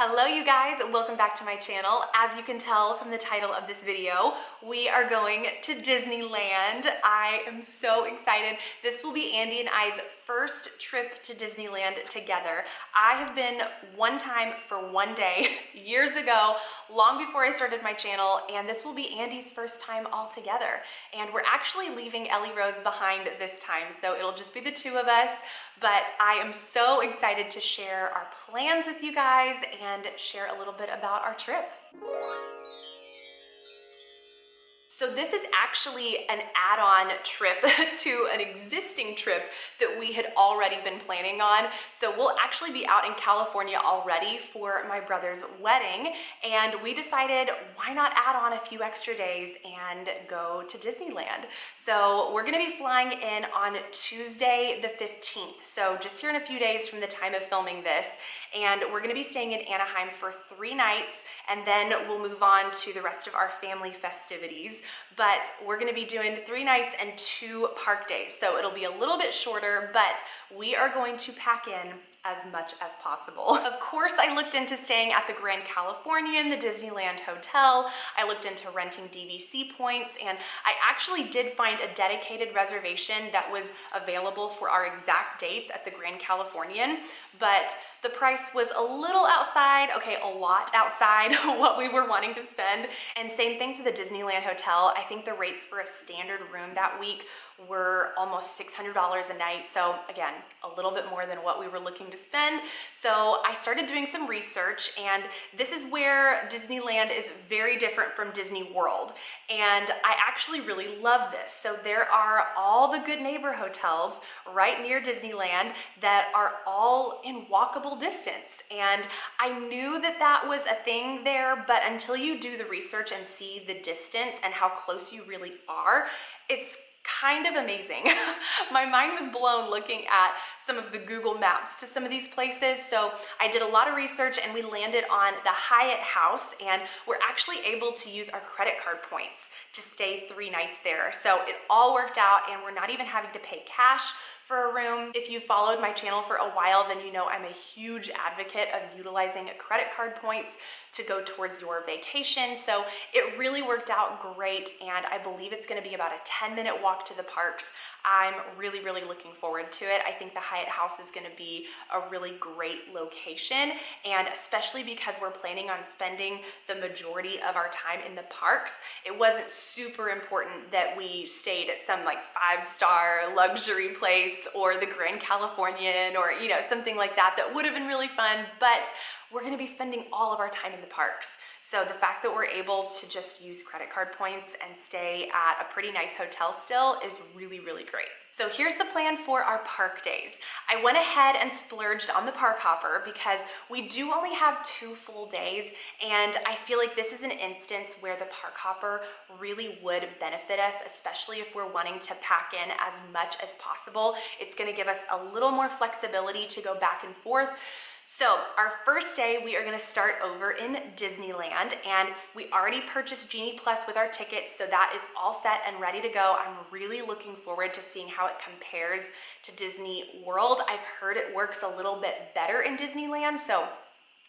Hello you guys, welcome back to my channel. As you can tell from the title of this video, we are going to Disneyland. I am so excited. This will be Andy and I's first trip to Disneyland together. I have been one time for one day years ago, long before I started my channel, and this will be Andy's first time all together. And we're actually leaving Ellie Rose behind this time, so it'll just be the two of us. But I am so excited to share our plans with you guys and share a little bit about our trip. So this is actually an add-on trip to an existing trip that we had already been planning on. So we'll actually be out in California already for my brother's wedding, and we decided why not add on a few extra days and go to Disneyland. So we're gonna be flying in on Tuesday the 15th, so just here in a few days from the time of filming this, and we're gonna be staying in Anaheim for 3 nights, and then we'll move on to the rest of our family festivities. But we're gonna be doing 3 nights and 2 park days, so it'll be a little bit shorter, but we are going to pack in as much as possible. Of course, I looked into staying at the Grand Californian, the Disneyland Hotel. I looked into renting DVC points, and I actually did find a dedicated reservation that was available for our exact dates at the Grand Californian, but the price was a little outside, okay, a lot outside what we were wanting to spend. And same thing for the Disneyland Hotel. I think the rates for a standard room that week were almost $600 a night. So again, a little bit more than what we were looking to spend. So I started doing some research, and this is where Disneyland is very different from Disney World. And I actually really love this. So there are all the Good Neighbor hotels right near Disneyland that are all in walkable distance. And I knew that that was a thing there, but until you do the research and see the distance and how close you really are, it's kind of amazing. My mind was blown looking at some of the Google Maps to some of these places. So I did a lot of research, and we landed on the Hyatt House, and we're actually able to use our credit card points to stay 3 nights there. So it all worked out, and we're not even having to pay cash for a room. If you followed my channel for a while, then you know I'm a huge advocate of utilizing credit card points to go towards your vacation. So it really worked out great, and I believe it's gonna be about a 10-minute walk to the parks. I'm really looking forward to it. I think the Hyatt House is gonna be a really great location, and especially because we're planning on spending the majority of our time in the parks, it wasn't super important that we stayed at some like 5-star luxury place or the Grand Californian or, you know, something like that. That would have been really fun, but we're gonna be spending all of our time in the parks. So the fact that we're able to just use credit card points and stay at a pretty nice hotel still is really great. So here's the plan for our park days. I went ahead and splurged on the park hopper because we do only have 2 full days, and I feel like this is an instance where the park hopper really would benefit us, especially if we're wanting to pack in as much as possible. It's gonna give us a little more flexibility to go back and forth. So our first day, we are gonna start over in Disneyland, and we already purchased Genie Plus with our tickets, so that is all set and ready to go. I'm really looking forward to seeing how it compares to Disney World. I've heard it works a little bit better in Disneyland, so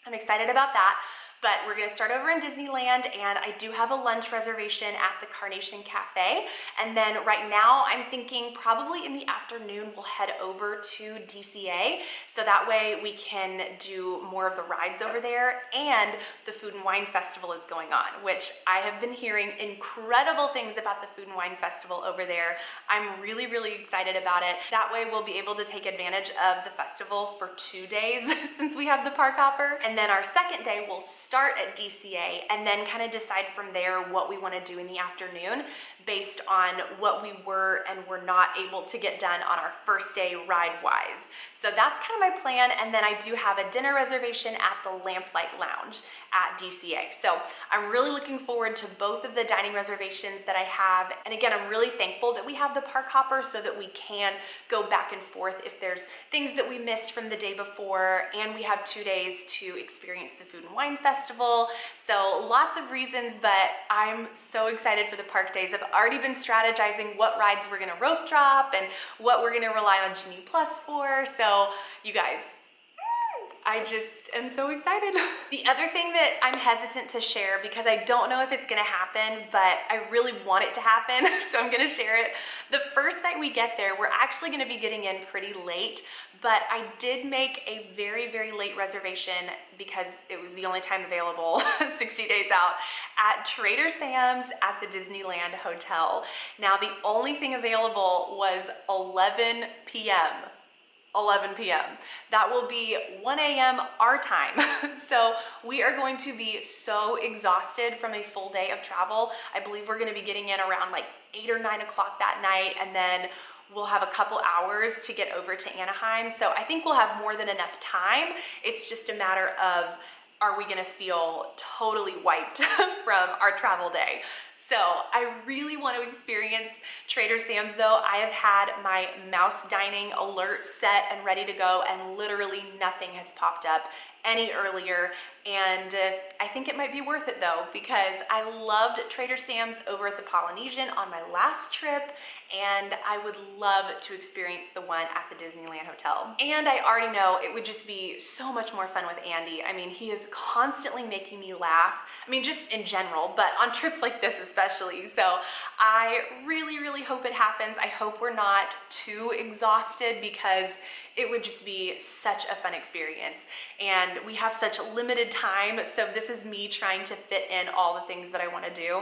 I'm excited about that. But we're gonna start over in Disneyland, and I do have a lunch reservation at the Carnation Cafe. And then right now I'm thinking probably in the afternoon we'll head over to DCA. So that way we can do more of the rides over there, and the Food and Wine Festival is going on, which I have been hearing incredible things about the Food and Wine Festival over there. I'm really excited about it. That way we'll be able to take advantage of the festival for 2 days since we have the park hopper. And then our second day we'll start at DCA and then kind of decide from there what we want to do in the afternoon based on what we were and were not able to get done on our first day ride-wise. So that's kind of my plan, and then I do have a dinner reservation at the Lamplight Lounge at DCA. So I'm really looking forward to both of the dining reservations that I have, and again, I'm really thankful that we have the park hopper so that we can go back and forth if there's things that we missed from the day before, and we have 2 days to experience the Food and Wine Festival. So lots of reasons, but I'm so excited for the park days. I've already been strategizing what rides we're gonna rope drop and what we're gonna rely on Genie Plus for. So you guys, I just am so excited. The other thing that I'm hesitant to share, because I don't know if it's gonna happen, but I really want it to happen, so I'm gonna share it. The first night we get there, we're actually gonna be getting in pretty late, but I did make a very, very late reservation because it was the only time available 60 days out at Trader Sam's at the Disneyland Hotel. Now, the only thing available was 11 p.m. 11 p.m. That will be 1 a.m. our time. So we are going to be so exhausted from a full day of travel. I believe we're gonna be getting in around like 8 or 9 o'clock that night, and then we'll have a couple hours to get over to Anaheim. So I think we'll have more than enough time. It's just a matter of, are we gonna feel totally wiped from our travel day? So I really want to experience Trader Sam's though. I have had my mouse dining alert set and ready to go, and literally nothing has popped up any earlier. And I think it might be worth it though, because I loved Trader Sam's over at the Polynesian on my last trip, and I would love to experience the one at the Disneyland Hotel. And I already know it would just be so much more fun with Andy. I mean, he is constantly making me laugh. I mean, just in general, but on trips like this especially. So I really, really hope it happens. I hope we're not too exhausted, because it would just be such a fun experience. And we have such limited time, so this is me trying to fit in all the things that I want to do.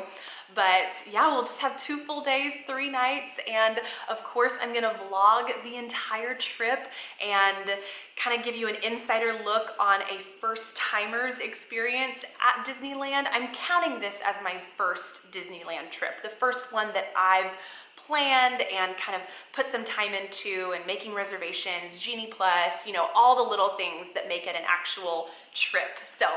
But yeah, we'll just have 2 full days, 3 nights, and of course I'm gonna vlog the entire trip and kind of give you an insider look on a first-timers experience at Disneyland. I'm counting this as my first Disneyland trip, the first one that I've planned and kind of put some time into, and making reservations, Genie Plus, you know, all the little things that make it an actual trip. So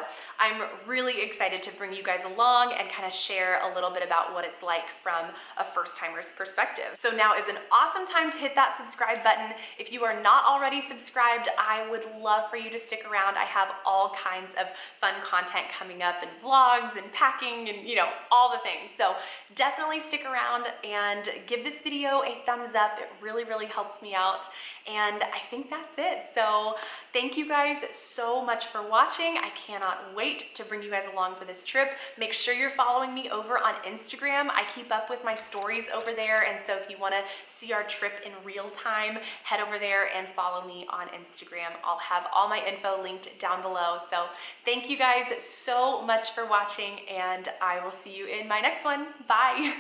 I'm really excited to bring you guys along and kind of share a little bit about what it's like from a first-timer's perspective. So now is an awesome time to hit that subscribe button. If you are not already subscribed, I would love for you to stick around. I have all kinds of fun content coming up, and vlogs and packing and, you know, all the things. So definitely stick around and give this video a thumbs up. It really, really helps me out. And I think that's it. So thank you guys so much for watching. I cannot wait to bring you guys along for this trip. Make sure you're following me over on Instagram. I keep up with my stories over there. And so if you want to see our trip in real time, head over there and follow me on Instagram. I'll have all my info linked down below. So thank you guys so much for watching, and I will see you in my next one. Bye.